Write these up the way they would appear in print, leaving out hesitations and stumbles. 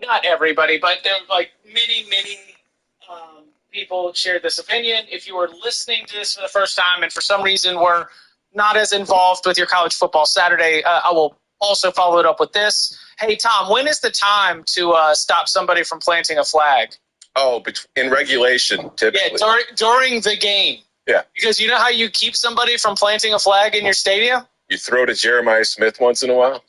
not everybody, but there were like many people shared this opinion. If you were listening to this for the first time and for some reason were not as involved with your college football Saturday, I will also follow it up with this. Hey, Tom, when is the time to stop somebody from planting a flag? Oh, in regulation, typically. Yeah, during the game. Yeah. Because you know how you keep somebody from planting a flag in your stadium? You throw to Jeremiah Smith once in a while.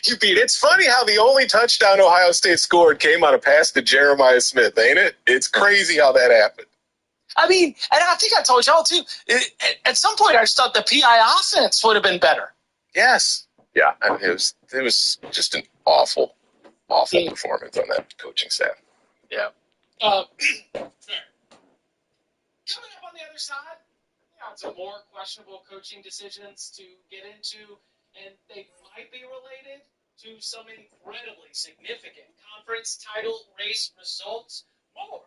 You beat. It's funny how the only touchdown Ohio State scored came on a pass to Jeremiah Smith, ain't it? It's crazy how that happened. I mean, and I think I told y'all too, at some point I just thought the PI offense would have been better. Yes. Yeah, I mean, it was just an awful performance on that coaching staff. Yeah. Coming up on the other side, we got some more questionable coaching decisions to get into, and they might be related to some incredibly significant conference title race results. More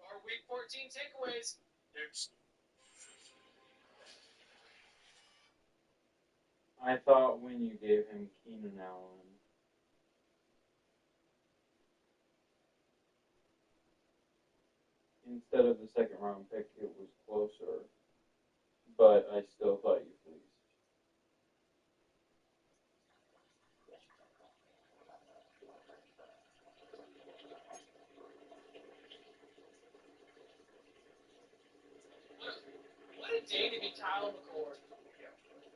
our Week 14 takeaways. I thought when you gave him Keenan Allen, instead of the second round pick, it was closer, but I still thought you fleeced. What a day to be Kyle McCord.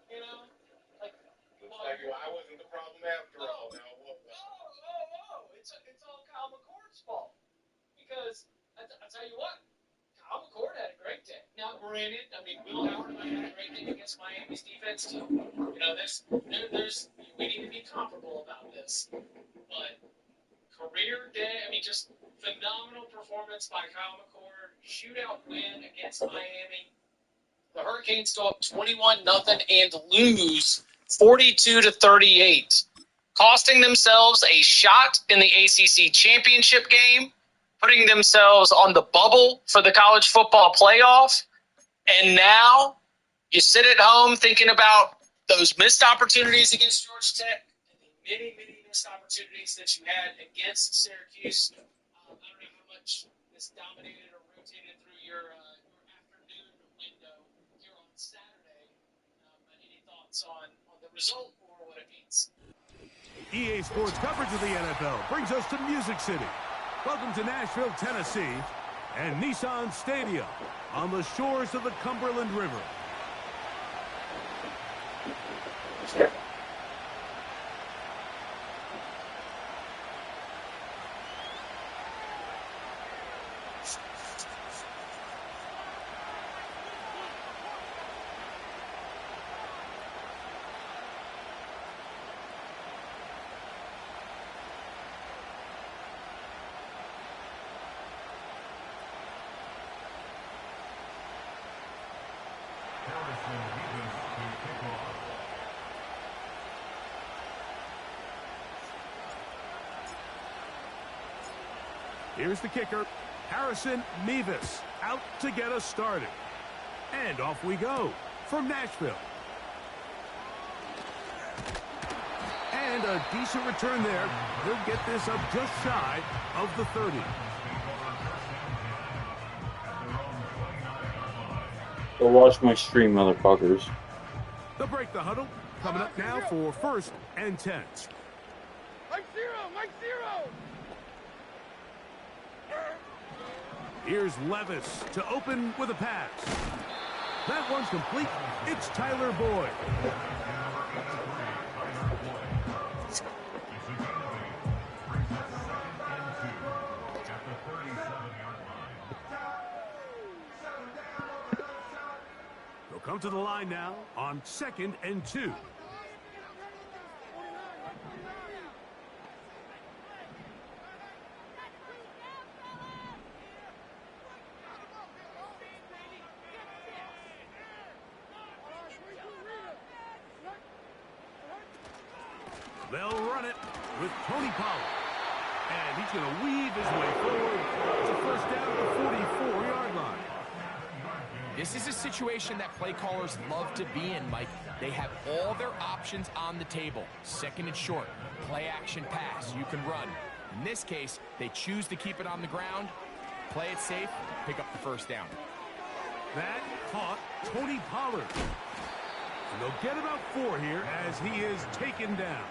You know? Like, I wasn't the problem after all. Now, It's all Kyle McCord's fault. Because, I'll tell you what, Kyle McCord had a great day. Now, granted, I mean, Will Howard might have had a great day against Miami's defense, too. You know, we need to be comparable about this. But career day, I mean, just phenomenal performance by Kyle McCord. Shootout win against Miami. The Hurricanes go up 21-0 and lose 42-38, costing themselves a shot in the ACC championship game, putting themselves on the bubble for the college football playoff. And now you sit at home thinking about those missed opportunities against Georgia Tech and the many missed opportunities that you had against Syracuse. I don't know how much this dominated or rotated through your afternoon window here on Saturday. Any thoughts on the result or what it means? EA Sports coverage of the NFL brings us to Music City. Welcome to Nashville, Tennessee, and Nissan Stadium on the shores of the Cumberland River. Here's the kicker, Harrison Mevis, out to get us started. And off we go from Nashville. And a decent return there. He'll get this up just shy of the 30. So watch my stream, motherfuckers. The break the huddle. Coming up now for 1st and 10. Mike Zero! Here's Levis to open with a pass. That one's complete. It's Tyler Boyd. They'll come to the line now on 2nd and 2. They'll run it with Tony Pollard. And he's going to weave his way forward. It's a first down at the 44-yard line. This is a situation that play callers love to be in, Mike. They have all their options on the table. Second and short, play action pass, you can run. In this case, they choose to keep it on the ground, play it safe, pick up the first down. That caught Tony Pollard. And they'll get about 4 here as he is taken down.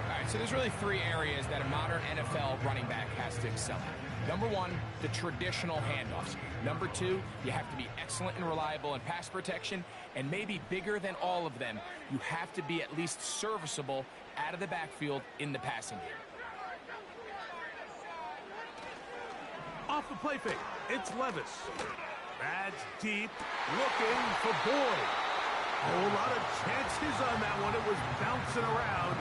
All right, so there's really 3 areas that a modern NFL running back has to excel at. Number 1, the traditional handoffs. Number 2, you have to be excellent and reliable in pass protection. And maybe bigger than all of them, you have to be at least serviceable out of the backfield in the passing game. Off the play fake, it's Levis. That's deep, looking for Boyd. A whole lot of chances on that one. It was bouncing around,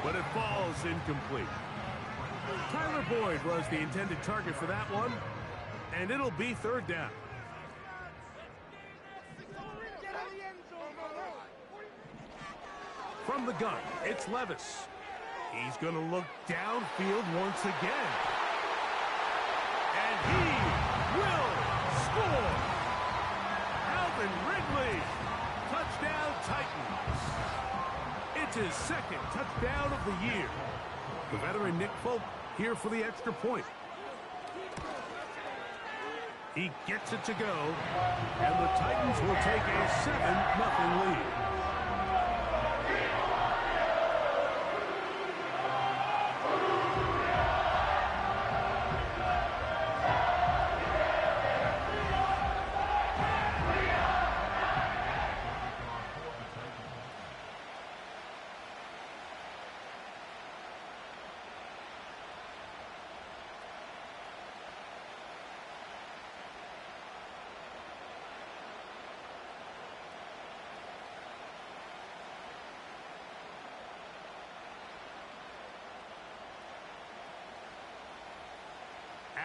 but it falls incomplete. Tyler Boyd was the intended target for that one, and it'll be 3rd down. From the gun, it's Levis. He's going to look downfield once again. And he will score. Alvin Ridley. Touchdown Titans. It's his 2nd touchdown of the year. The veteran Nick Folk here for the extra point. He gets it to go, and the Titans will take a 7-0 lead.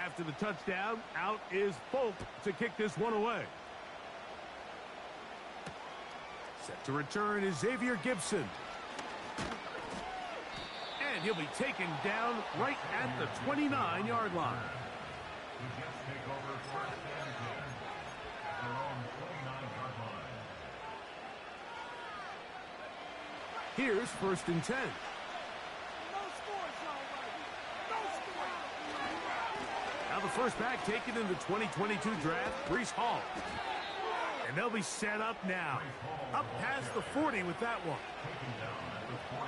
After the touchdown, out is Folk to kick this one away. Set to return is Xavier Gibson. And he'll be taken down right at the 29-yard line. Here's 1st and 10. Now the first back taken in the 2022 draft, Breece Hall. And they'll be set up now. Up past the 40 with that one.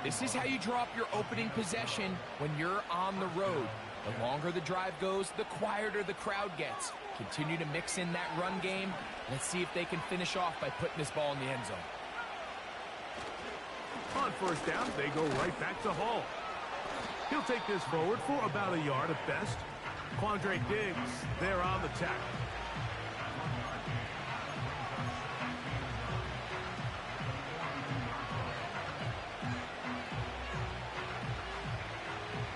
This is how you draw up your opening possession when you're on the road. The longer the drive goes, the quieter the crowd gets. Continue to mix in that run game. Let's see if they can finish off by putting this ball in the end zone. On 1st down, they go right back to Hall. He'll take this forward for about a yard at best. Quandre Diggs there on the tackle.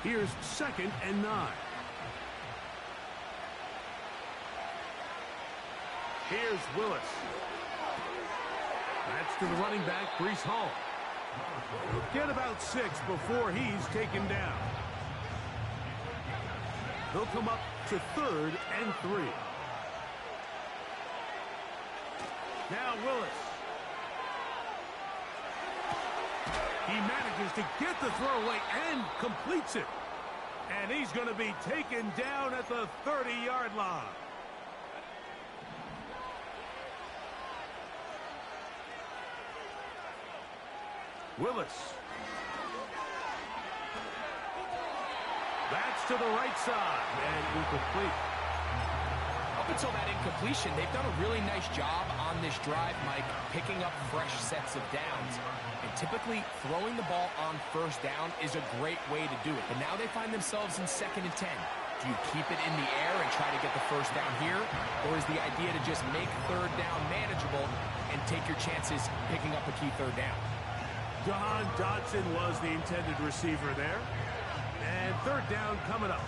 Here's 2nd and 9. Here's Willis. That's to the running back, Breece Hall. He'll get about 6 before he's taken down. They'll come up to 3rd and 3. Now Willis. He manages to get the throw away and completes it. And he's going to be taken down at the 30-yard line. Willis. That's to the right side and incomplete. Up until that incompletion, they've done a really nice job on this drive, Mike, picking up fresh sets of downs. And typically, throwing the ball on 1st down is a great way to do it. But now they find themselves in 2nd and 10. Do you keep it in the air and try to get the 1st down here? Or is the idea to just make 3rd down manageable and take your chances picking up a key 3rd down? Jahan Dotson was the intended receiver there. And 3rd down coming up.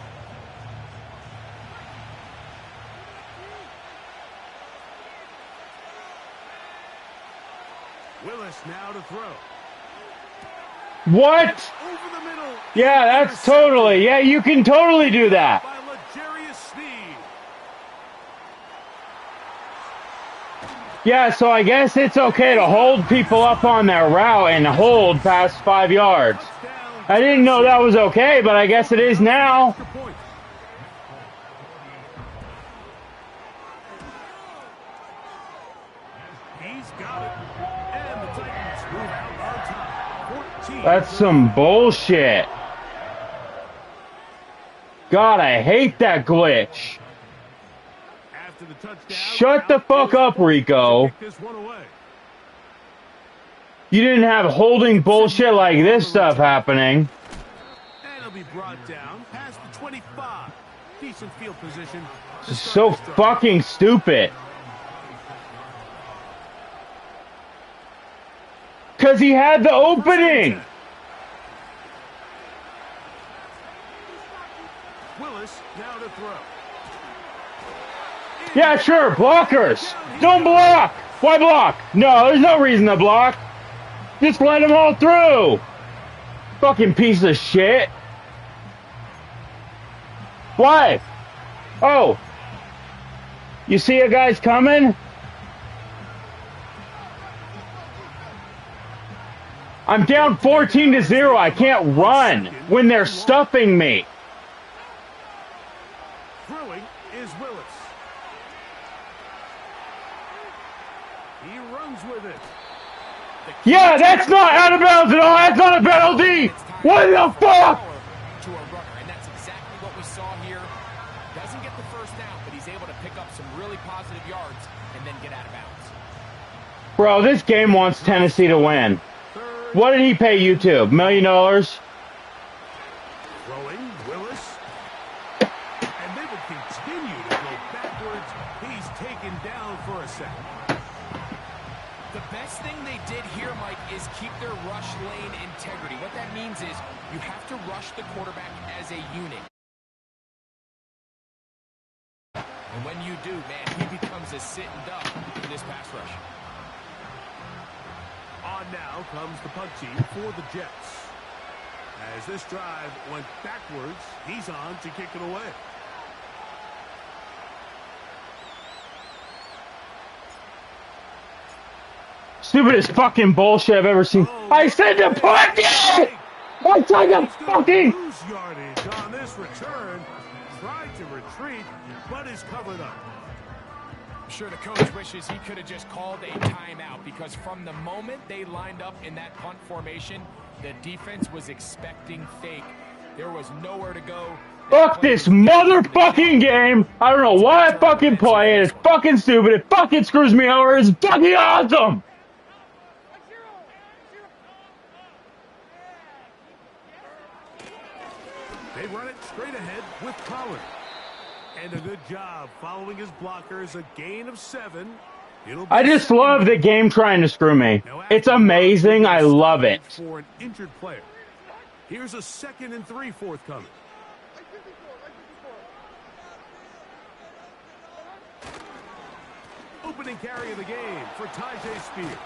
Willis now to throw. What? Over the middle. Yeah, that's totally. Yeah, you can totally do that. By L'Jarius Sneed. Yeah, so I guess it's okay to hold people up on their route and hold past 5 yards. Touchdown. I didn't know that was okay, but I guess it is now. Extra point. He's got it. And the Titans move out on top. 14. That's some bullshit. God, I hate that glitch. After the touchdown, Shut the fuck up, Rico. Kick this one away. You didn't have holding bullshit like this stuff happening. And it'll be brought down past the 25. Decent field position. to It's start so this drive. fucking stupid. Because he had the opening. Willis now to throw. Yeah, sure, blockers. Don't block. Why block? No, there's no reason to block. Just let them all through. Fucking piece of shit. Why? Oh. You see a guy's coming? I'm down 14-0. I can't run when they're stuffing me. Throwing is Willis. He runs with it. Yeah, that's not out of bounds at all. That's not a penalty. What the fuck? To a runner, and that's exactly what we saw here. Doesn't get the first down, but he's able to pick up some really positive yards and then get out of bounds. Bro, this game wants Tennessee to win. What did he pay YouTube? $1 million? Throwing, Willis. And they will continue to go backwards. He's taken down for a second. The best thing they did here, Mike, is keep their rush lane integrity. What that means is you have to rush the quarterback as a unit. And when you do, man, he becomes a sitting duck in this pass rush. On now comes the punt team for the Jets. As this drive went backwards, he's on to kick it away. Stupidest fucking bullshit I've ever seen. I said to punt it! I tried to fucking... Lose yardage on this return. Tried to retreat, but is covered up. I'm sure the coach wishes he could have just called a timeout because from the moment they lined up in that punt formation, the defense was expecting fake. There was nowhere to go. Fuck this motherfucking game! I don't know why I fucking play it. It's fucking stupid. It fucking screws me over. It's fucking awesome! They run it straight ahead with Pollard. And a good job following his blockers. A gain of 7. It'll be I just love the game trying to screw me. It's amazing. I love it. For an injured player. Here's a 2nd and 3 forthcoming. Opening carry of the game for Tyjae Spears.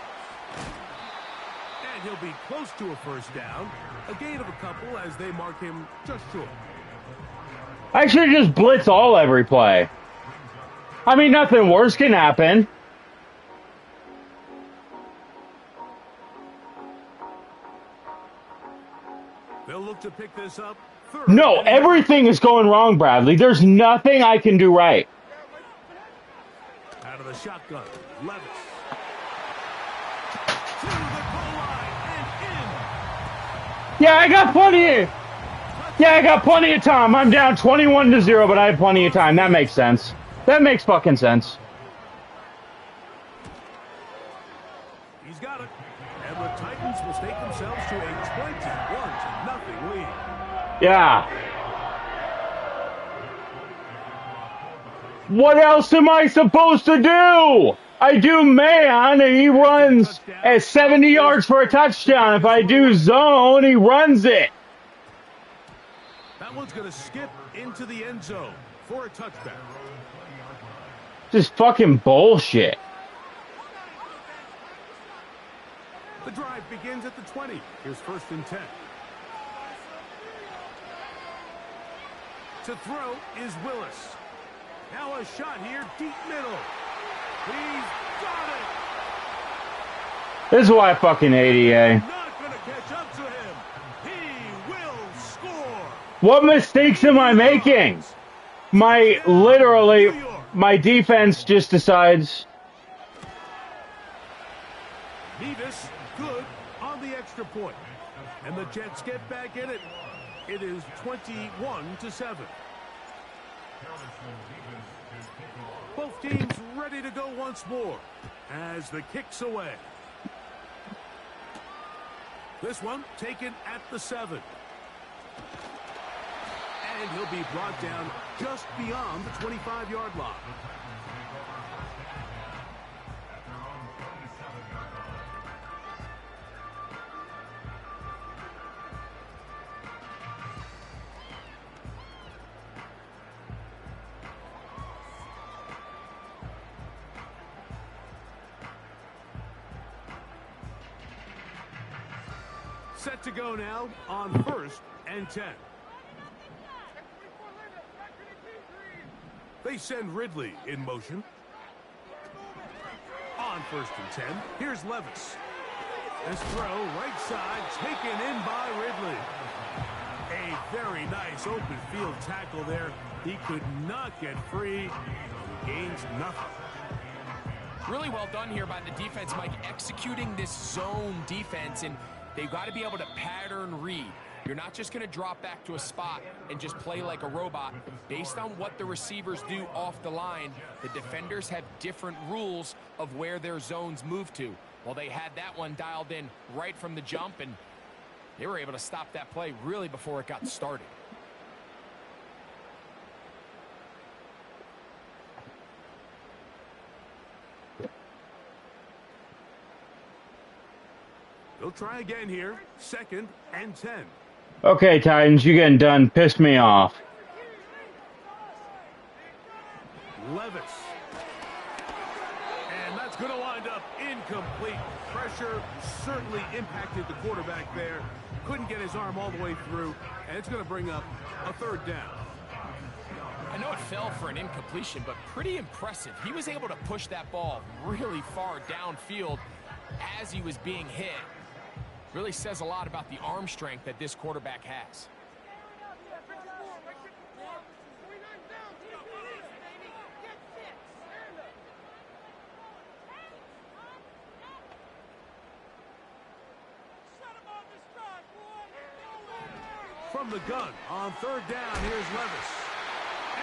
And he'll be close to a first down. A gain of a couple as they mark him just short. I should just blitz all every play. I mean, nothing worse can happen. They'll look to pick this up. No, everything is going wrong, Bradley. There's nothing I can do right. Out of the shotgun, Levis. To the goal line and in. Yeah, I got plenty of time. I'm down 21-0, but I have plenty of time. That makes sense. That makes fucking sense. He's got it. And the Titans will stake themselves to a 21-0 lead. Yeah. What else am I supposed to do? I do man, and he runs at 70 yards for a touchdown. If I do zone, he runs it. That one's going to skip into the end zone for a touchback. Just fucking bullshit. The drive begins at the 20. Here's 1st and 10. To throw is Willis. Now a shot here, deep middle. He's Got it. This is why I fucking hate EA. Not going to catch up to him. He will score. What mistakes am I making? My defense just decides. Nevis, good on the extra point. And the Jets get back in it. It is 21-7. Both teams ready to go once more as the kick's away. This one taken at the 7. And he'll be brought down just beyond the 25-yard line. Set to go now on 1st and 10. They send Ridley in motion. On 1st and 10, here's Levis. This throw, right side, taken in by Ridley. A very nice open field tackle there. He could not get free. Gains nothing. Really well done here by the defense, Mike, executing this zone defense, and they've got to be able to pattern read. You're not just going to drop back to a spot and just play like a robot. Based on what the receivers do off the line, the defenders have different rules of where their zones move to. Well, they had that one dialed in right from the jump, and they were able to stop that play really before it got started. They'll try again here. 2nd and 10. Okay, Titans, you getting done. Pissed me off. Levis. And that's going to wind up incomplete. Pressure certainly impacted the quarterback there. Couldn't get his arm all the way through. And it's going to bring up a 3rd down. I know it fell for an incompletion, but pretty impressive. He was able to push that ball really far downfield as he was being hit. Really says a lot about the arm strength that this quarterback has. From the gun on 3rd down, here's Levis.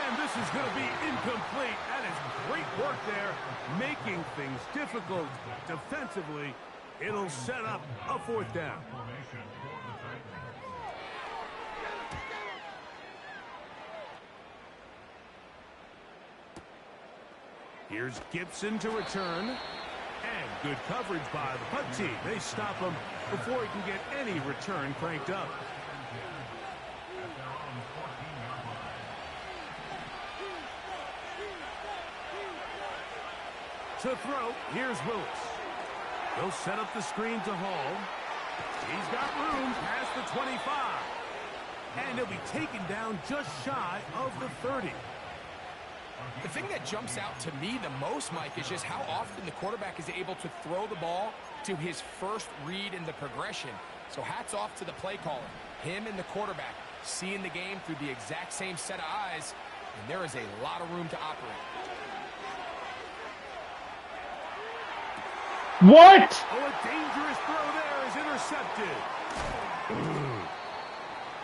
And this is going to be incomplete. That is great work there, making things difficult defensively. It'll set up a 4th down. Here's Gibson to return. And good coverage by the punt team. They stop him before he can get any return cranked up. To throw, here's Willis. They'll set up the screen to Hall. He's got room past the 25. And he'll be taken down just shy of the 30. The thing that jumps out to me the most, Mike, is just how often the quarterback is able to throw the ball to his first read in the progression. So hats off to the play caller. Him and the quarterback seeing the game through the exact same set of eyes, and there is a lot of room to operate. What? Oh, a dangerous throw there is intercepted.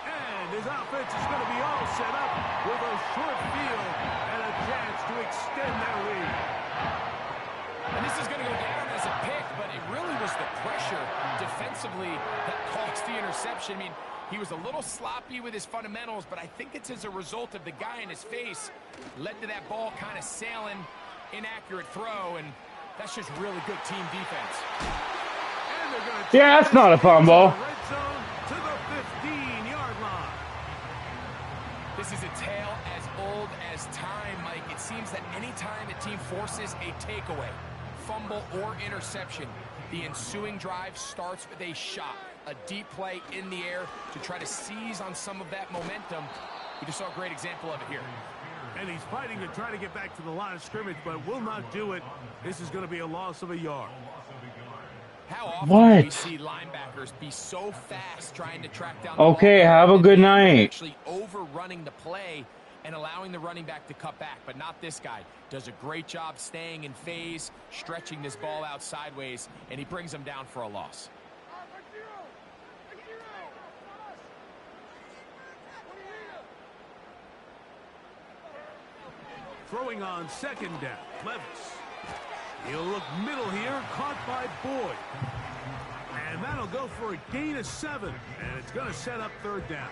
And his offense is going to be all set up with a short field and a chance to extend their lead. And this is going to go down as a pick, but it really was the pressure defensively that caused the interception. I mean, he was a little sloppy with his fundamentals, but I think it's as a result of the guy in his face led to that ball kind of sailing, inaccurate throw, and that's just really good team defense. Yeah, that's not a fumble. Red zone to the 15-yard line. This is a tale as old as time, Mike. It seems that any time a team forces a takeaway, fumble, or interception, the ensuing drive starts with a shot, a deep play in the air to try to seize on some of that momentum. We just saw a great example of it here. And he's fighting to try to get back to the line of scrimmage, but will not do it. This is going to be a loss of a yard. How often What? do we see linebackers be so fast trying to track down the Okay, ball have a and good then night. actually overrunning the play and allowing the running back to cut back, but not this guy. Does a great job staying in phase, stretching this ball out sideways, and he brings him down for a loss. Throwing on second down, Levis. He'll look middle here, caught by Boyd. And that'll go for a gain of 7, and it's going to set up third down.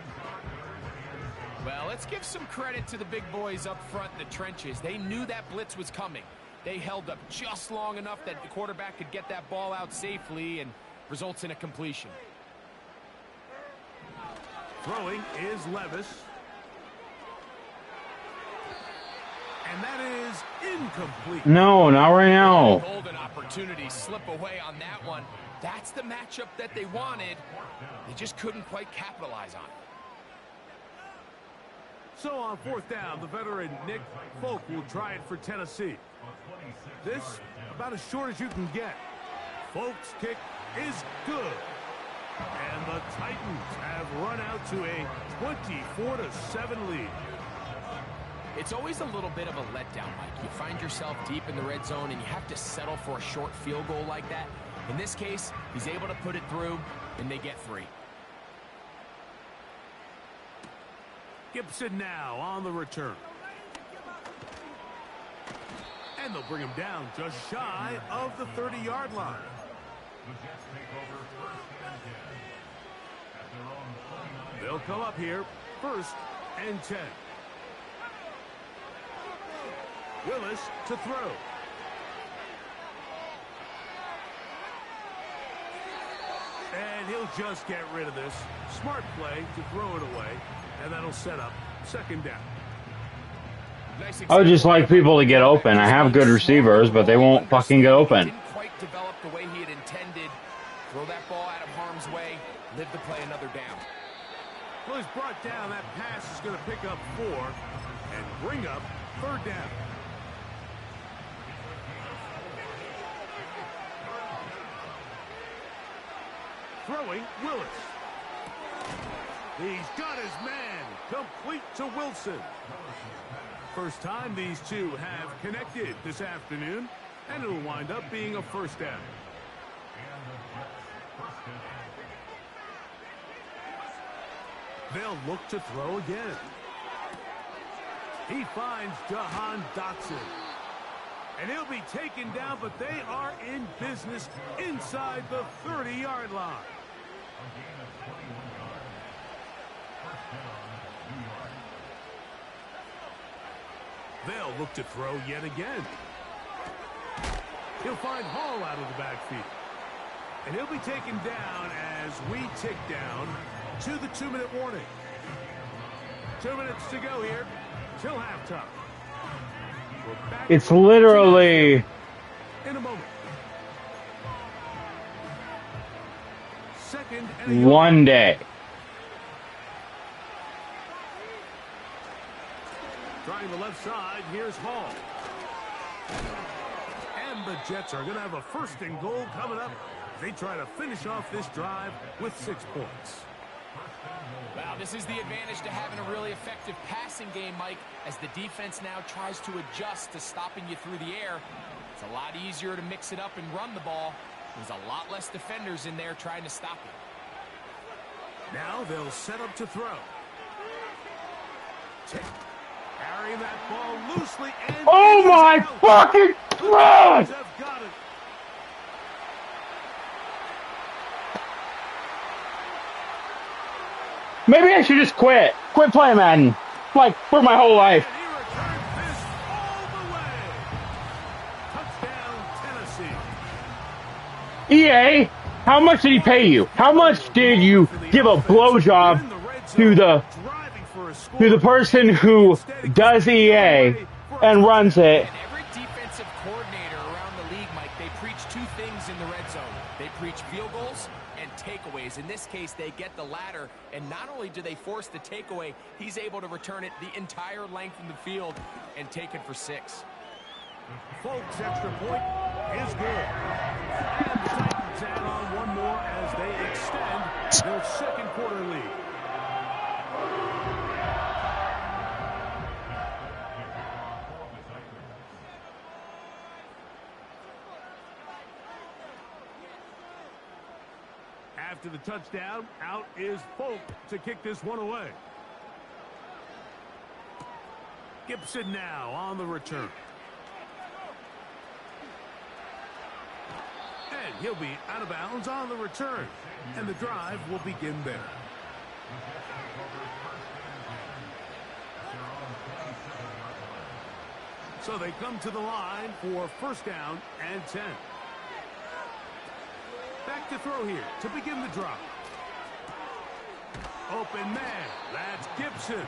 Well, let's give some credit to the big boys up front in the trenches. They knew that blitz was coming. They held up just long enough that the quarterback could get that ball out safely and results in a completion. Throwing is Levis. And that is incomplete. No, not right now. Golden opportunity slip away on that one. That's the matchup that they wanted. They just couldn't quite capitalize on it. So on fourth down, the veteran Nick Folk will try it for Tennessee. This about as short as you can get. Folk's kick is good. And the Titans have run out to a 24-7 lead. It's always a little bit of a letdown, Mike. You find yourself deep in the red zone and you have to settle for a short field goal like that. In this case, he's able to put it through and they get 3. Gibson now on the return. And they'll bring him down just shy of the 30-yard line. They'll come up here, 1st and 10. Willis to throw. And he'll just get rid of this. Smart play to throw it away, and that'll set up second down. I would just like people to get open. I have good receivers, but they won't fucking get open. Didn't quite develop the way he had intended. Throw that ball out of harm's way, live to play another down. Well, he's brought down. That pass is going to pick up 4 and bring up third down. Throwing, Willis. He's got his man. Complete to Wilson. First time these two have connected this afternoon, and it'll wind up being a first down. They'll look to throw again. He finds Jahan Dotson. And he'll be taken down, but they are in business inside the 30-yard line. They'll look to throw yet again. He'll find Hall out of the backfield. And he'll be taken down as we tick down to the 2-minute warning. 2 minutes to go here till halftime. It's literally in a moment. Second and one day. Trying the left side, here's Hall. And the Jets are going to have a 1st and goal coming up. They try to finish off this drive with 6 points. Wow, this is the advantage to having a really effective passing game, Mike, as the defense now tries to adjust to stopping you through the air. It's a lot easier to mix it up and run the ball. There's a lot less defenders in there trying to stop you. Now they'll set up to throw. Carrying that ball loosely and Oh my fucking God! Maybe I should just quit. Quit playing Madden. Like, for my whole life. And he returns this all the way. Touchdown, Tennessee. EA, how much did he pay you? How much did you give a blowjob to the person who does EA and runs it? And every defensive coordinator around the league, Mike, they preach 2 things in the red zone. They preach field goals and takeaways. is. In this case, they get the latter, and not only do they force the takeaway, he's able to return it the entire length of the field and take it for 6. Folks, extra point is good. And the Titans add on one more as they extend their second quarter lead. After the touchdown, out is Folk to kick this one away. Gibson now on the return. And he'll be out of bounds on the return. And the drive will begin there. So they come to the line for first down and 10. Back to throw here to begin the drop. Open man, that's Gibson.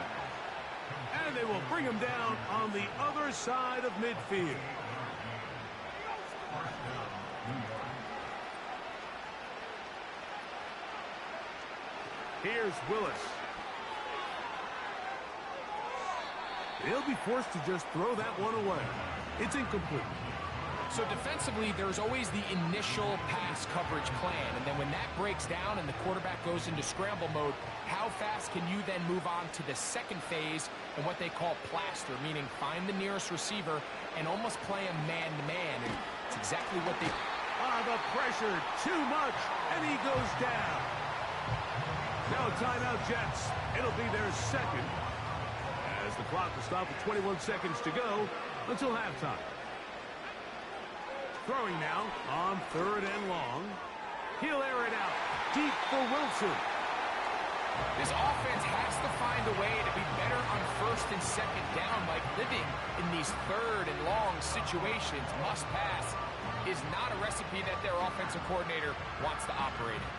And they will bring him down on the other side of midfield. Here's Willis. He'll be forced to just throw that one away. It's incomplete. So defensively, there's always the initial pass coverage plan, and then when that breaks down and the quarterback goes into scramble mode, how fast can you then move on to the second phase and what they call plaster, meaning find the nearest receiver and almost play a man-to-man, and it's exactly what they... The pressure, too much, and he goes down. Now timeout, Jets. It'll be their second, as the clock will stop with 21 seconds to go until halftime. Throwing now on third and long. He'll air it out deep for Wilson. This offense has to find a way to be better on first and second down, like living in these third and long situations. Must pass is not a recipe that their offensive coordinator wants to operate in.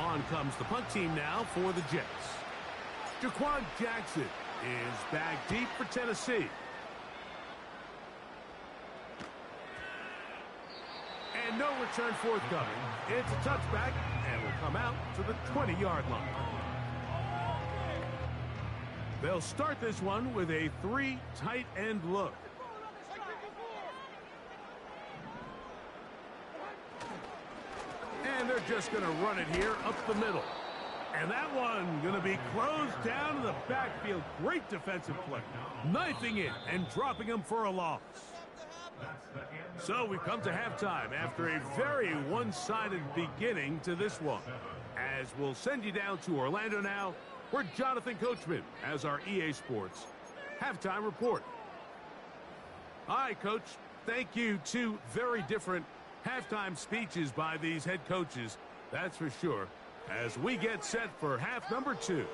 On comes the punt team now for the Jets. Jaquan Jackson is back deep for Tennessee. And no return forthcoming. It's a touchback and will come out to the 20-yard line. They'll start this one with a 3 tight end look. And they're just going to run it here up the middle. And that one going to be closed down in the backfield. Great defensive play. Knifing it and dropping him for a loss. So we've come to halftime after a very one-sided beginning to this one. As we'll send you down to Orlando now, where Jonathan Coachman has our EA Sports halftime report. All right, Coach. Thank you. 2 very different halftime speeches by these head coaches, that's for sure, as we get set for half number 2.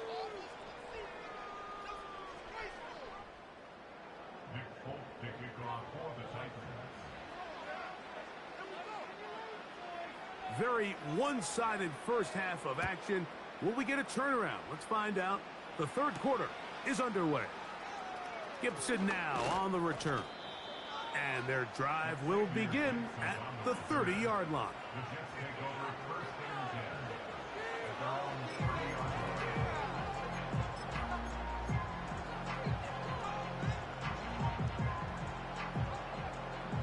Very one-sided first half of action. Will we get a turnaround? Let's find out. The third quarter is underway. Gibson now on the return. And their drive will begin at the 30-yard line.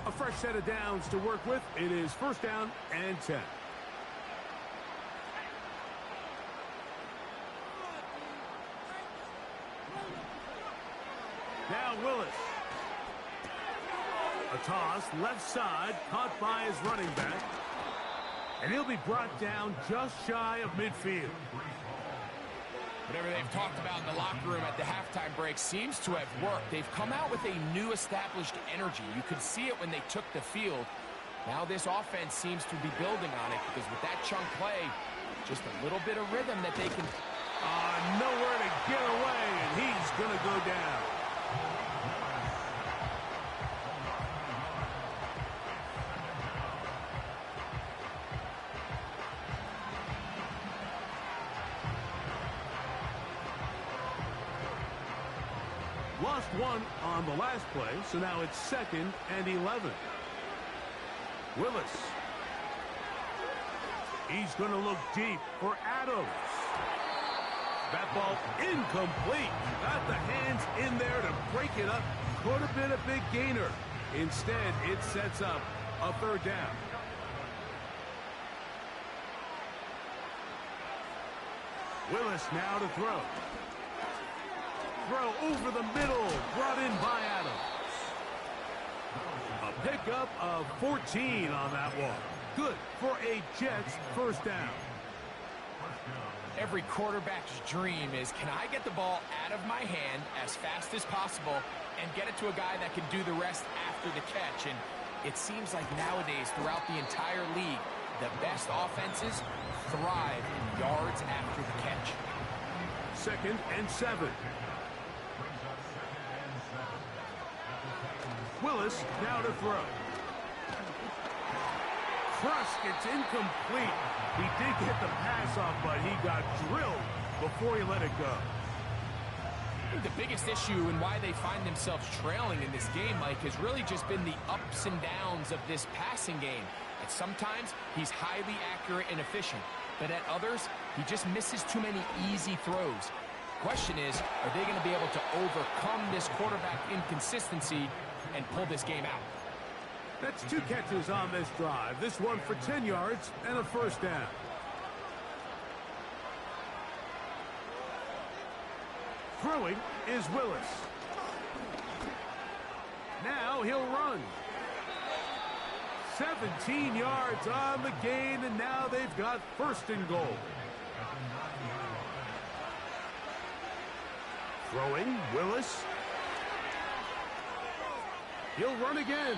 A fresh set of downs to work with. It is first down and 10. Now Willis. A toss, left side, caught by his running back. And he'll be brought down just shy of midfield. Whatever they've talked about in the locker room at the halftime break seems to have worked. They've come out with a new established energy. You could see it when they took the field. Now this offense seems to be building on it because with that chunk play, just a little bit of rhythm that they can... Nowhere to get away, and he's going to go down. Lost one on the last play, so now it's 2nd and 11. Willis. He's going to look deep for Adams. That ball incomplete. Got the hands in there to break it up. Could have been a big gainer. Instead, it sets up a third down. Willis now to throw. Throw over the middle. Brought in by Adams. A pickup of 14 on that one. Good for a Jets first down. Every quarterback's dream is, can I get the ball out of my hand as fast as possible and get it to a guy that can do the rest after the catch? And it seems like nowadays, throughout the entire league, the best offenses thrive in yards after the catch. 2nd and 7. Willis now to throw. Truss gets incomplete. He did get the pass off, but he got drilled before he let it go. I think the biggest issue and why they find themselves trailing in this game, Mike, has really just been the ups and downs of this passing game. And sometimes he's highly accurate and efficient, but at others, he just misses too many easy throws. Question is, are they going to be able to overcome this quarterback inconsistency and pull this game out? That's 2 catches on this drive. This one for 10 yards and a first down. Throwing is Willis. Now he'll run. 17 yards on the gain, and now they've got 1st and goal. Throwing, Willis. He'll run again.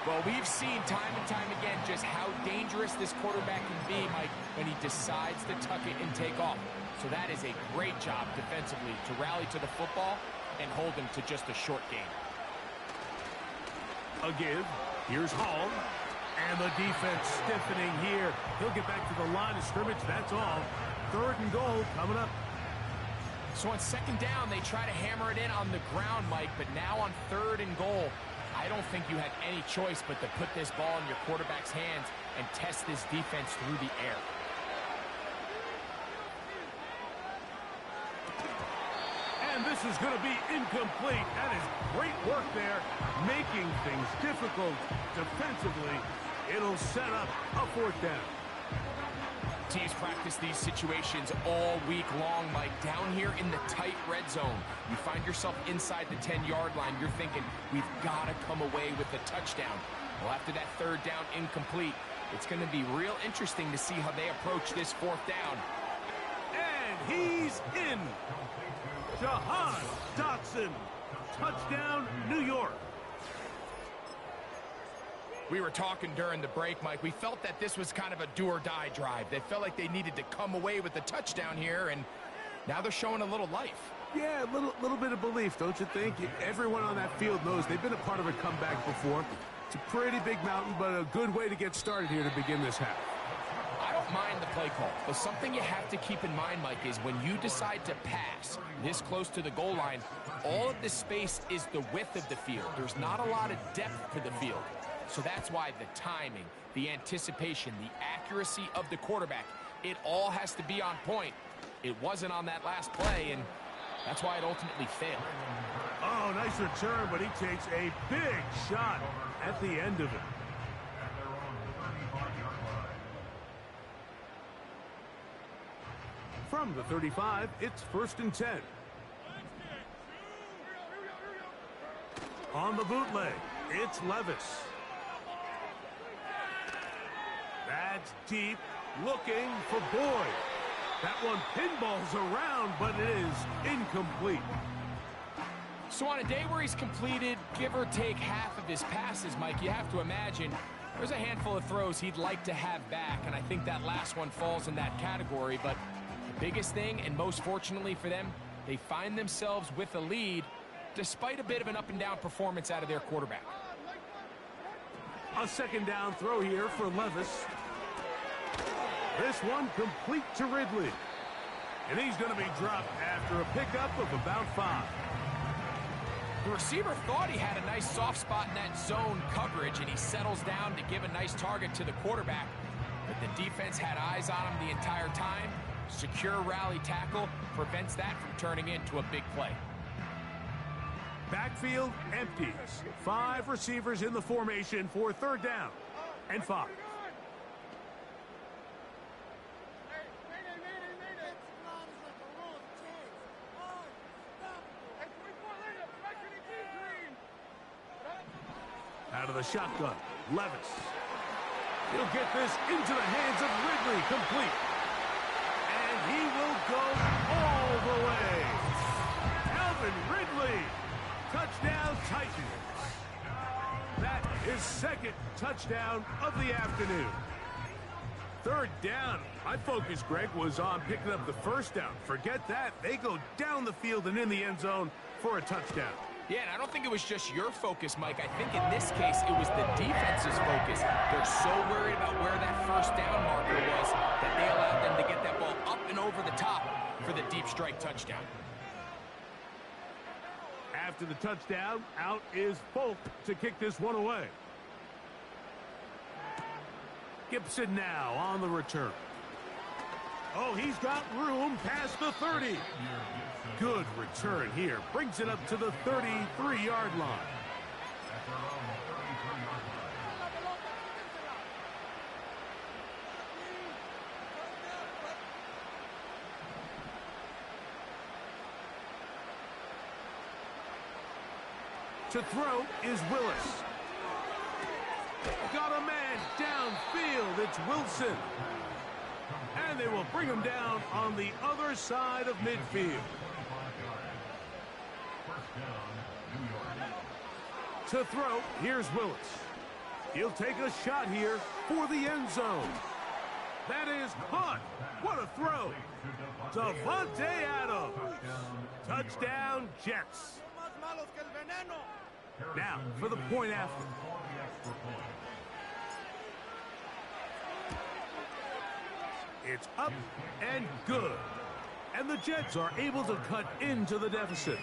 Well, we've seen time and time again just how dangerous this quarterback can be, Mike, when he decides to tuck it and take off. So that is a great job defensively to rally to the football and hold him to just a short game. A give. Here's Hall. And the defense stiffening here. He'll get back to the line of scrimmage. That's all. 3rd and goal coming up. So on 2nd down, they try to hammer it in on the ground, Mike, but now on 3rd and goal, I don't think you had any choice but to put this ball in your quarterback's hands and test this defense through the air. And this is going to be incomplete. That is great work there, making things difficult defensively. It'll set up a 4th down. Teams practice these situations all week long, Mike. Down here in the tight red zone, you find yourself inside the 10-yard line. You're thinking, we've got to come away with a touchdown. Well, after that 3rd down incomplete, it's going to be real interesting to see how they approach this 4th down. And he's in. Jahan Dotson. Touchdown, New York. We were talking during the break, Mike. We felt that this was kind of a do-or-die drive. They felt like they needed to come away with the touchdown here, and now they're showing a little life. Yeah, a little bit of belief, don't you think? Everyone on that field knows they've been a part of a comeback before. It's a pretty big mountain, but a good way to get started here to begin this half. I don't mind the play call, but something you have to keep in mind, Mike, is when you decide to pass this close to the goal line, all of the space is the width of the field. There's not a lot of depth to the field. So that's why the timing, the anticipation, the accuracy of the quarterback, it all has to be on point. It wasn't on that last play, and that's why it ultimately failed. Oh, nice return, but he takes a big shot at the end of it. From the 35, it's 1st and 10. On the bootleg, it's Levis. That's deep, looking for Boyd. That one pinballs around, but it is incomplete. So on a day where he's completed, give or take half of his passes, Mike, you have to imagine there's a handful of throws he'd like to have back, and I think that last one falls in that category. But the biggest thing, and most fortunately for them, they find themselves with a lead despite a bit of an up-and-down performance out of their quarterback. A 2nd down throw here for Levis. This one complete to Ridley. And he's going to be dropped after a pickup of about 5. The receiver thought he had a nice soft spot in that zone coverage, and he settles down to give a nice target to the quarterback. But the defense had eyes on him the entire time. Secure rally tackle prevents that from turning into a big play. Backfield empties. 5 receivers in the formation for 3rd down and 5. Out of the shotgun, Levis. He'll get this into the hands of Ridley, complete. And he will go all the way. Calvin Ridley, touchdown Titans. That is 2nd touchdown of the afternoon. 3rd down. My focus, Greg, was on picking up the 1st down. Forget that. They go down the field and in the end zone for a touchdown. Yeah, and I don't think it was just your focus, Mike. I think in this case, it was the defense's focus. They're so worried about where that 1st down marker was that they allowed them to get that ball up and over the top for the deep strike touchdown. After the touchdown, out is Folk to kick this one away. Gibson now on the return. Oh, he's got room past the 30. Good return here. Brings it up to the 33-yard line. To throw is Willis. Got a man downfield. It's Wilson. And they will bring him down on the other side of midfield. To throw, here's Willis. He'll take a shot here for the end zone. That is caught. What a throw. Davante Adams. Touchdown, Jets. Now, for the point after. It's up and good. And the Jets are able to cut into the deficit.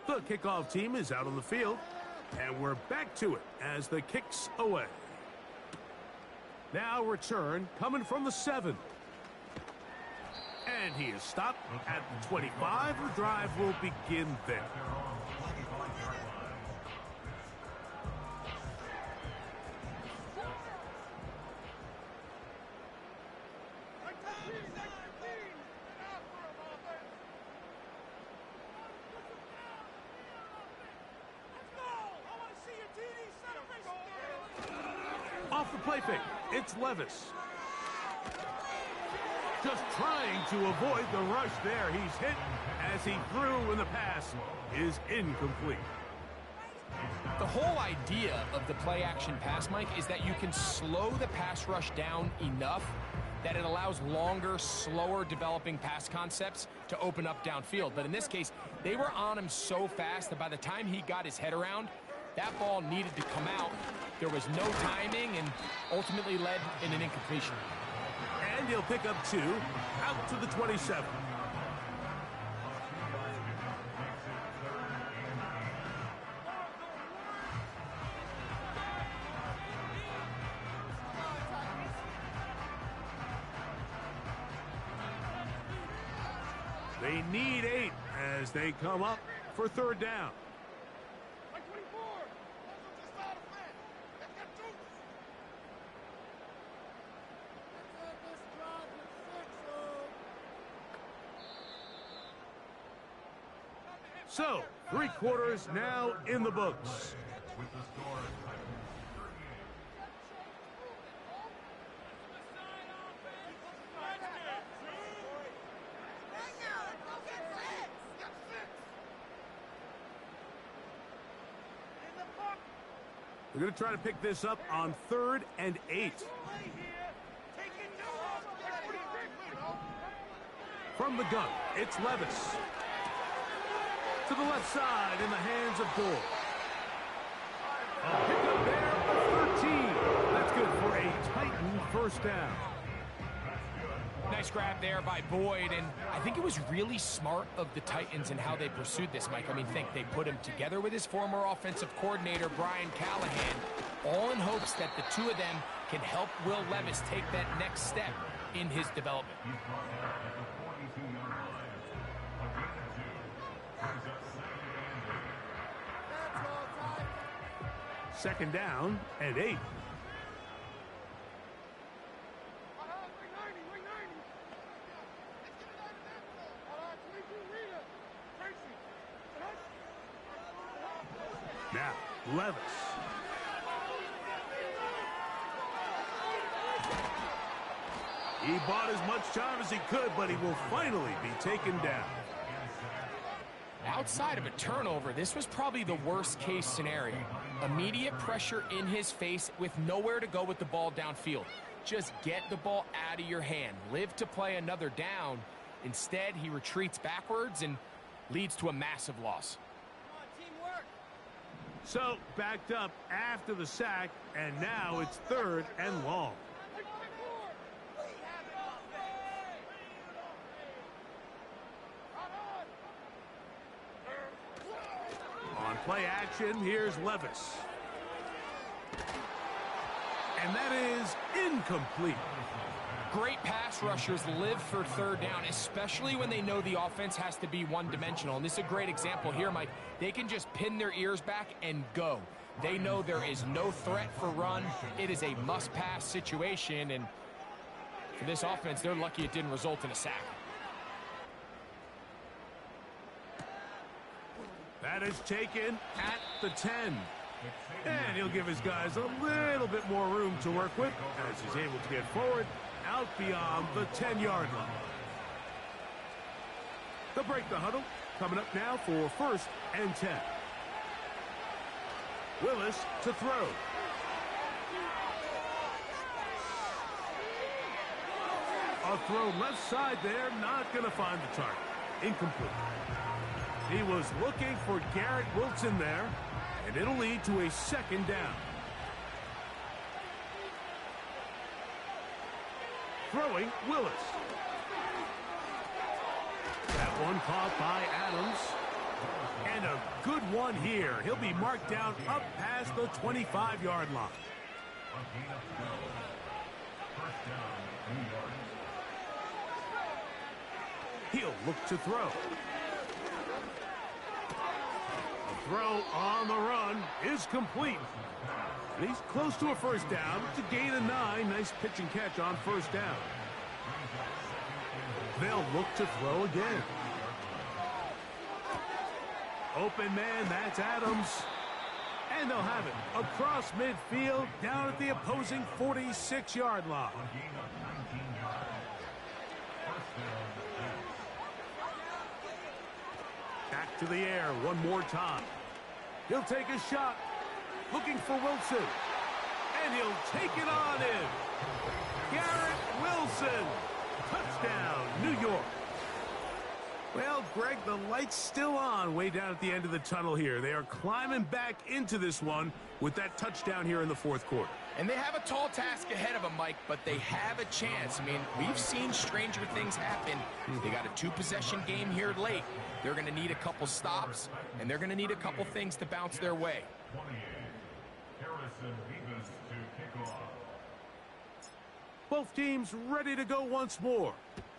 The kickoff team is out on the field, and we're back to it as the kick's away. Now return coming from the 7. And he is stopped at the 25. The drive will begin there. Off the play fake, it's Levis. Just trying to avoid the rush there. He's hit as he threw when the pass is incomplete. The whole idea of the play-action pass, Mike, is that you can slow the pass rush down enough that it allows longer, slower developing pass concepts to open up downfield. But in this case, they were on him so fast that by the time he got his head around, that ball needed to come out. There was no timing and ultimately led in an incompletion. And he'll pick up 2 out to the 27. They need 8 as they come up for 3rd down. So, 3 quarters now in the books. We're going to try to pick this up on 3rd and 8. From the gun, it's Levis. To the left side in the hands of Gore. A pickup there of 13. That's good for a Titan 1st down. Now, Nice grab there by Boyd, and I think it was really smart of the Titans and how they pursued this, Mike. I mean, they put him together with his former offensive coordinator, Brian Callahan, all in hopes that the two of them can help Will Levis take that next step in his development. Second down and 8. Now, Levis. He bought as much time as he could, but he will finally be taken down. Outside of a turnover, this was probably the worst-case scenario. Immediate pressure in his face with nowhere to go with the ball downfield. Just get the ball out of your hand. Live to play another down. Instead, he retreats backwards and leads to a massive loss. So, backed up after the sack, and now it's 3rd and long. On play action, here's Levis. And that is incomplete. Great pass rushers live for 3rd down, especially when they know the offense has to be one-dimensional. And this is a great example here, Mike. They can just pin their ears back and go. They know there is no threat for run. It is a must-pass situation, and for this offense, they're lucky it didn't result in a sack. That is taken at the 10. And he'll give his guys a little bit more room to work with as he's able to get forward out beyond the 10-yard line. They'll break the huddle. Coming up now for 1st and 10. Willis to throw. A throw left side there, not going to find the target. Incomplete. He was looking for Garrett Wilson there, and it'll lead to a 2nd down. Throwing Willis. That one caught by Adams. And a good one here. He'll be marked down up past the 25-yard line. He'll look to throw. The throw on the run is complete. And he's close to a 1st down. It's a gain of 9. Nice pitch and catch on 1st down. They'll look to throw again. Open man, that's Adams. And they'll have it across midfield down at the opposing 46-yard line. Back to the air one more time. He'll take a shot. Looking for Wilson. And he'll take it on in. Garrett Wilson. Touchdown, New York. Well, Greg, the light's still on way down at the end of the tunnel here. They are climbing back into this one with that touchdown here in the 4th quarter. And they have a tall task ahead of them, Mike, but they have a chance. I mean, we've seen stranger things happen. They got a 2-possession game here late. They're going to need a couple stops, and they're going to need a couple things to bounce their way. Both teams ready to go once more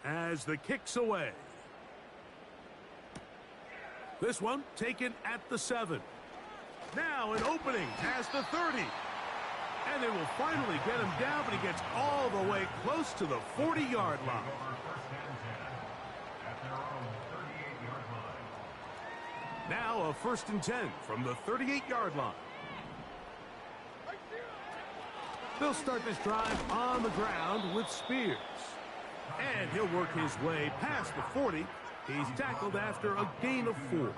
as the kick's away. This one taken at the 7. Now an opening past the 30. And they will finally get him down, but he gets all the way close to the 40-yard line. Now a 1st and 10 from the 38-yard line. They'll start this drive on the ground with Spears. And he'll work his way past the 40. He's tackled after a gain of 4.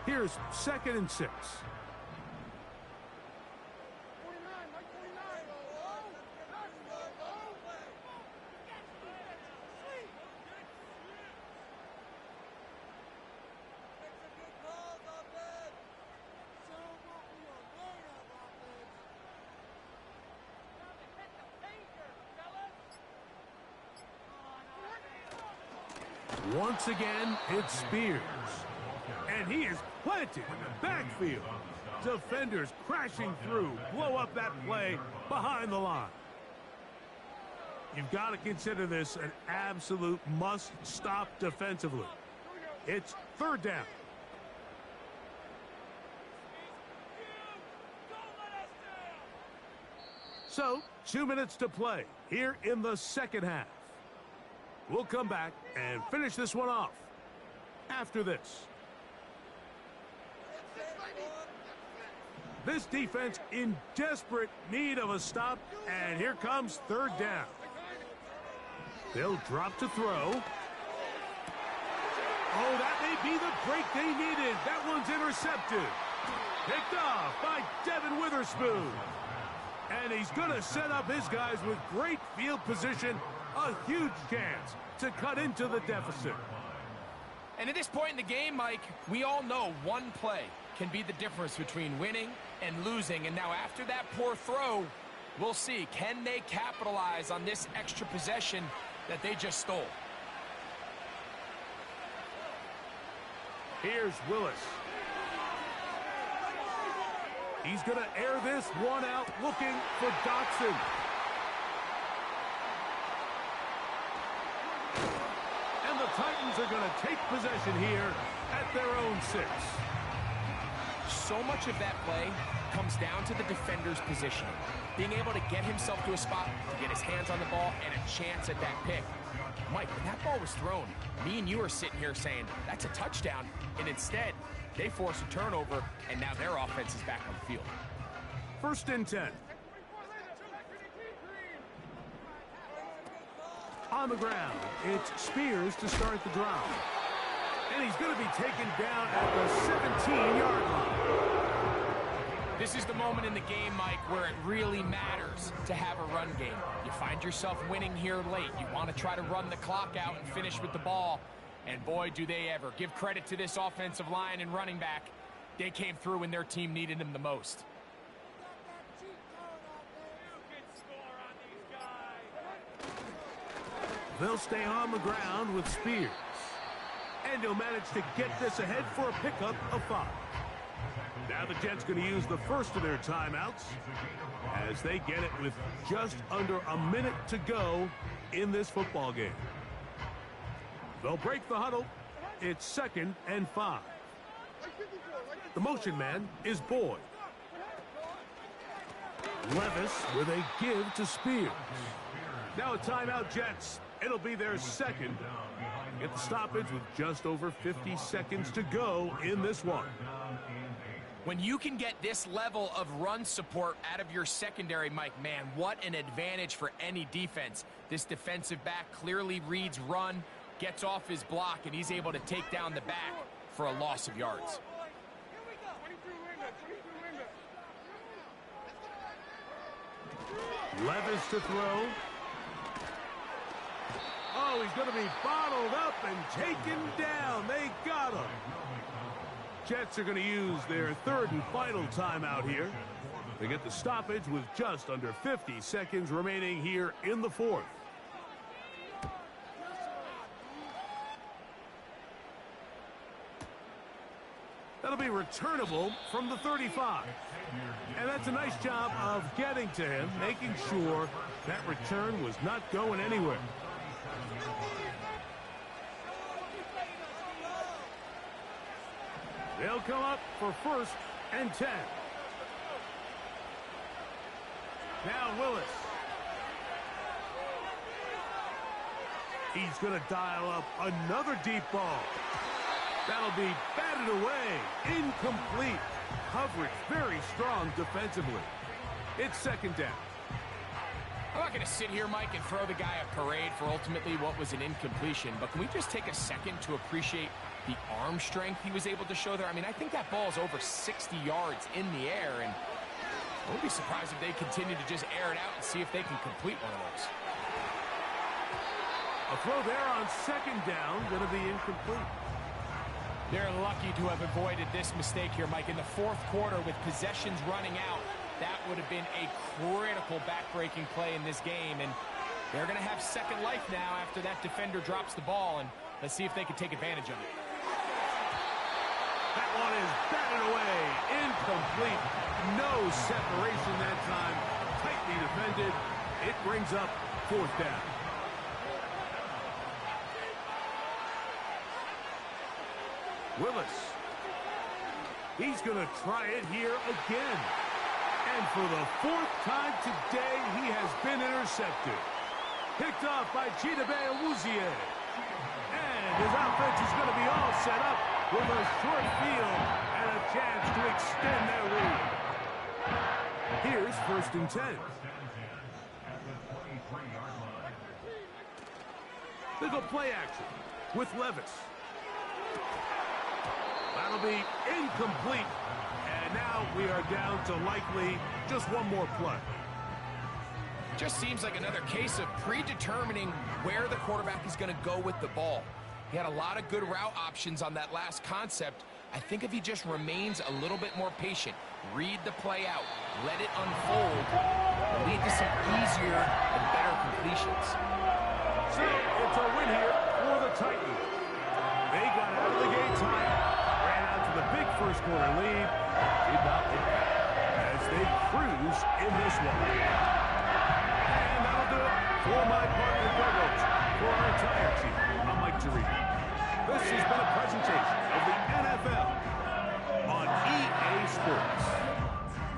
Here's 2nd and 6. Once again, it's Spears. And he is planted in the backfield. Defenders crashing through, blow up that play behind the line. You've got to consider this an absolute must-stop defensively. It's third down. So, 2 minutes to play here in the second half. We'll come back and finish this one off after this. This defense in desperate need of a stop, and here comes third down. They'll drop to throw. Oh, that may be the break they needed. That one's intercepted. Picked off by Devin Witherspoon. And he's going to set up his guys with great field position. A huge chance to cut into the deficit. And at this point in the game, Mike, we all know one play can be the difference between winning and losing. And now after that poor throw, we'll see, can they capitalize on this extra possession that they just stole? Here's Willis. He's going to air this one out, looking for Dotson. And the Titans are going to take possession here at their own 6. So much of that play comes down to the defender's positioning. Being able to get himself to a spot, to get his hands on the ball, and a chance at that pick. Mike, when that ball was thrown, me and you are sitting here saying, that's a touchdown. And instead, they force a turnover, and now their offense is back on the field. First and 10. On the ground, it's Spears to start the drive. And he's going to be taken down at the 17-yard line. This is the moment in the game, Mike, where it really matters to have a run game. You find yourself winning here late. You want to try to run the clock out and finish with the ball. And boy, do they ever. Give credit to this offensive line and running back. They came through when their team needed them the most. They'll stay on the ground with Spears. And he'll manage to get this ahead for a pickup of 5. Now the Jets going to use the first of their timeouts as they get it with just under a minute to go in this football game. They'll break the huddle. It's 2nd and 5. The motion man is Boyd. Levis with a give to Spears. Now a timeout, Jets. It'll be their second. Get the stoppage with just over 50 seconds to go in this one. When you can get this level of run support out of your secondary, Mike, man, what an advantage for any defense. This defensive back clearly reads run, gets off his block, and he's able to take down the back for a loss of yards. Levis to throw. Oh, he's going to be bottled up and taken down. They got him. Jets are going to use their third and final timeout here. They get the stoppage with just under 50 seconds remaining here in the fourth. That'll be returnable from the 35. And that's a nice job of getting to him, making sure that return was not going anywhere. They'll come up for 1st and 10. Now Willis. He's going to dial up another deep ball. That'll be batted away. Incomplete. Coverage very strong defensively. It's 2nd down. I'm not going to sit here, Mike, and throw the guy a parade for ultimately what was an incompletion, but can we just take a second to appreciate the arm strength he was able to show there? I mean, I think that ball is over 60 yards in the air, and I wouldn't be surprised if they continue to just air it out and see if they can complete one of those. A throw there on 2nd down, going to be incomplete. They're lucky to have avoided this mistake here, Mike. In the 4th quarter, with possessions running out, that would have been a critical back-breaking play in this game, and they're going to have second life now after that defender drops the ball, and Let's see if they can take advantage of it. That one is batted away. Incomplete. No separation that time. Tightly defended. It brings up 4th down. Willis. He's going to try it here again. And for the 4th time today, he has been intercepted. Picked off by Chidobe Awuzie. And his offense is going to be all set up with a short field and a chance to extend their lead. Here's 1st and 10. They go play action with Levis. That'll be incomplete. And now we are down to likely just one more play. Just seems like another case of predetermining where the quarterback is going to go with the ball. He had a lot of good route options on that last concept. I think if he just remains a little bit more patient, read the play out, let it unfold, it'll lead to some easier and better completions. So it's a win here for the Titans. They got out of the gates hot, ran out to the big first quarter lead, did not look back as they cruise in this one. And that'll do it for my partner co-host, for our entire team. I'm Mike Tirico. This has been a presentation of the NFL on EA Sports.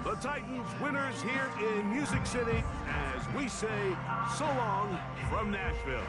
The Titans winners here in Music City as we say so long from Nashville.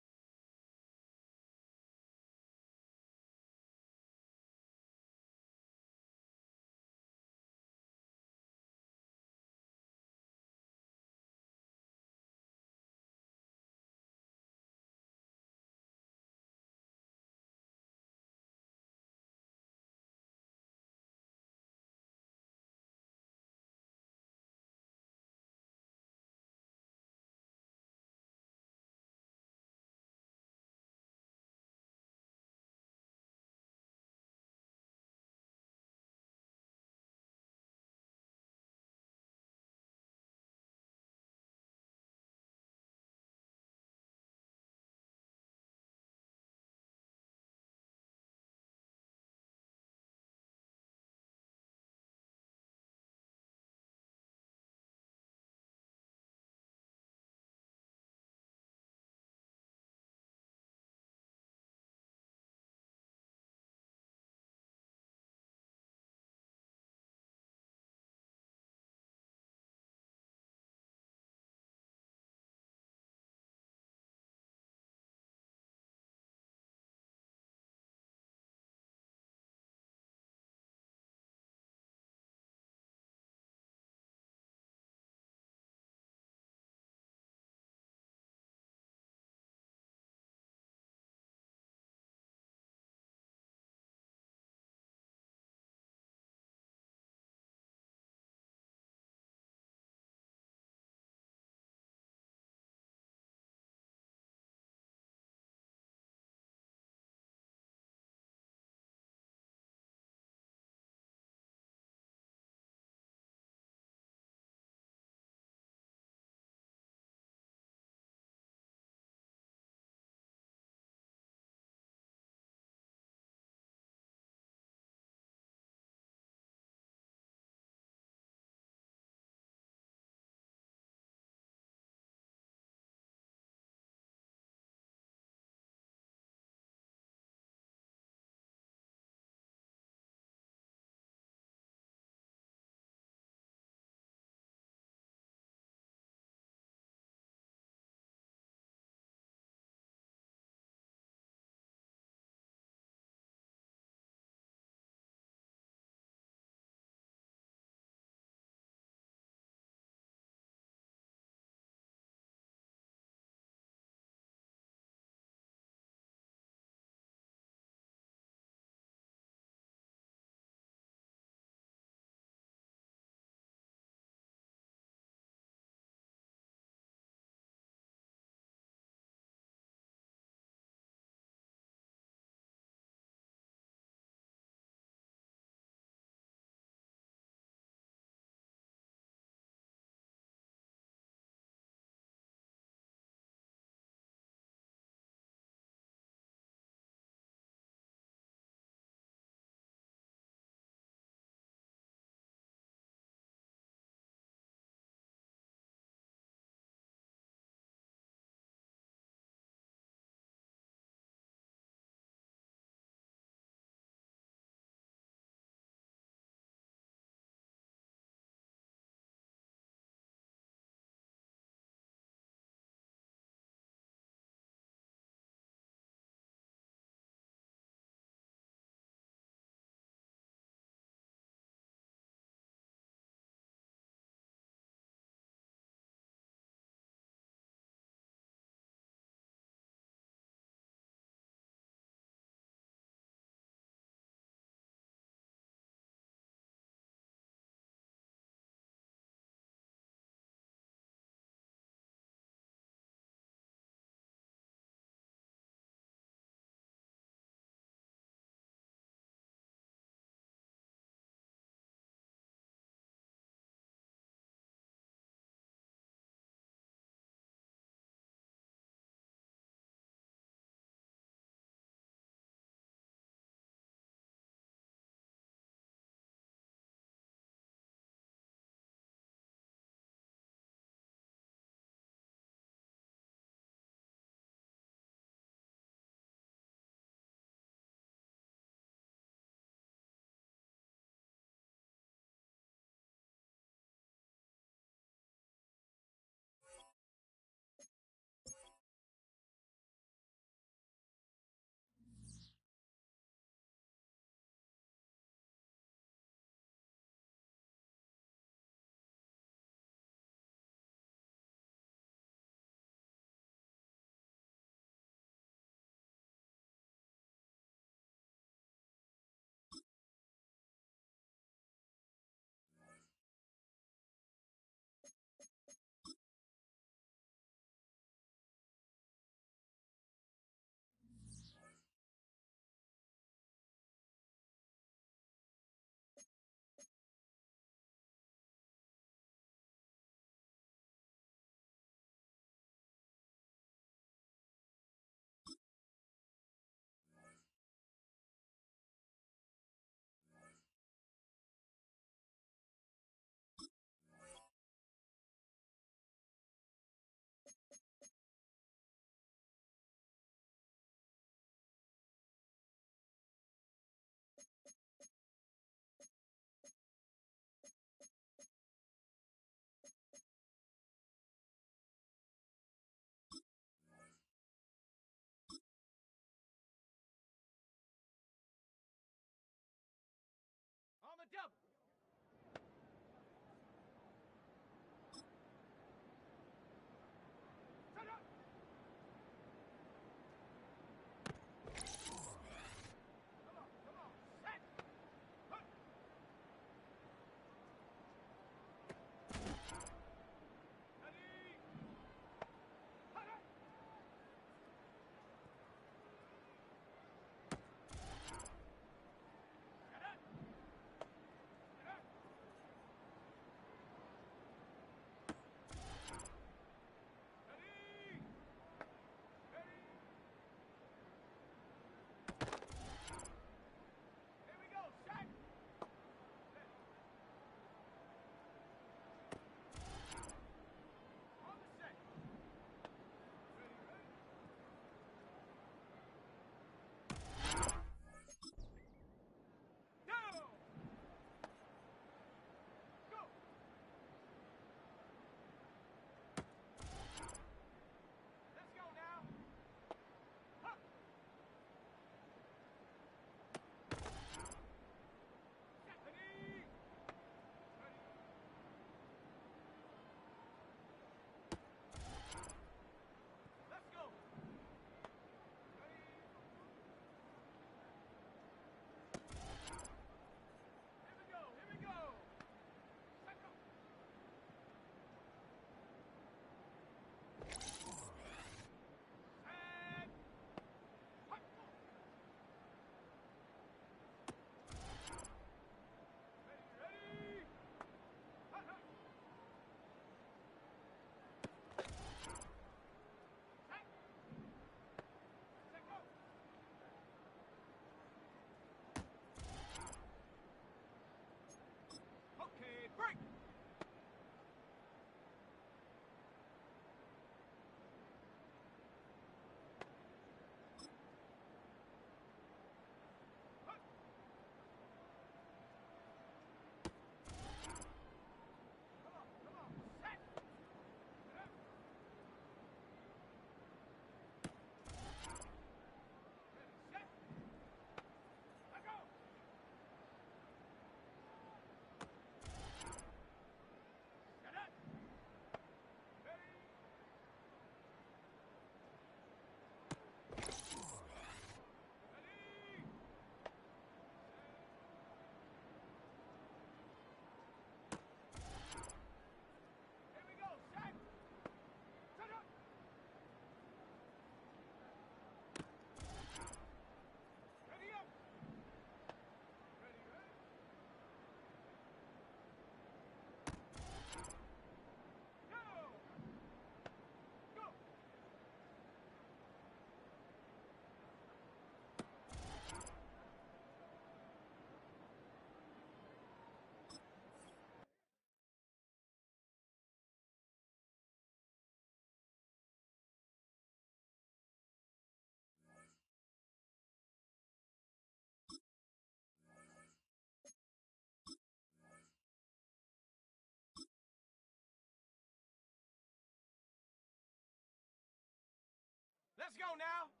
Let's go now.